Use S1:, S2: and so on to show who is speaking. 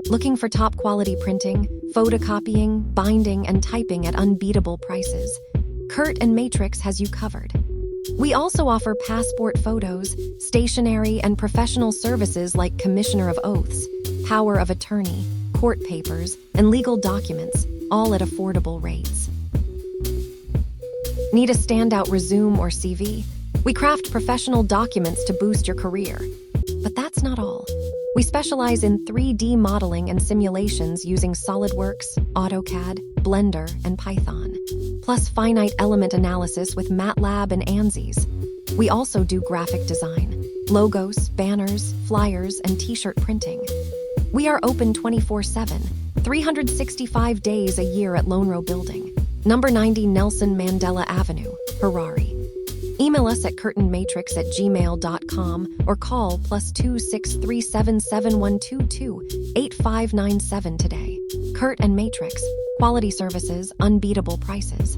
S1: Looking for top-quality printing, photocopying, binding, and typing at unbeatable prices? Kurt and Matrix has you covered. We also offer passport photos, stationery, and professional services like Commissioner of Oaths, Power of Attorney, court papers, and legal documents, all at affordable rates. Need a standout resume or CV? We craft professional documents to boost your career. But that's not all. We specialize in 3D modeling and simulations using SolidWorks, AutoCAD, Blender, and Python, plus finite element analysis with MATLAB and ANSYS. We also do graphic design, logos, banners, flyers, and t-shirt printing. We are open 24/7, 365 days a year at Lone Row Building, number 90 Nelson Mandela Avenue, Harare. Email us at curtainmatrix@gmail.com or call +2 6377122 8597 today. Kurt and Matrix, quality services, unbeatable prices.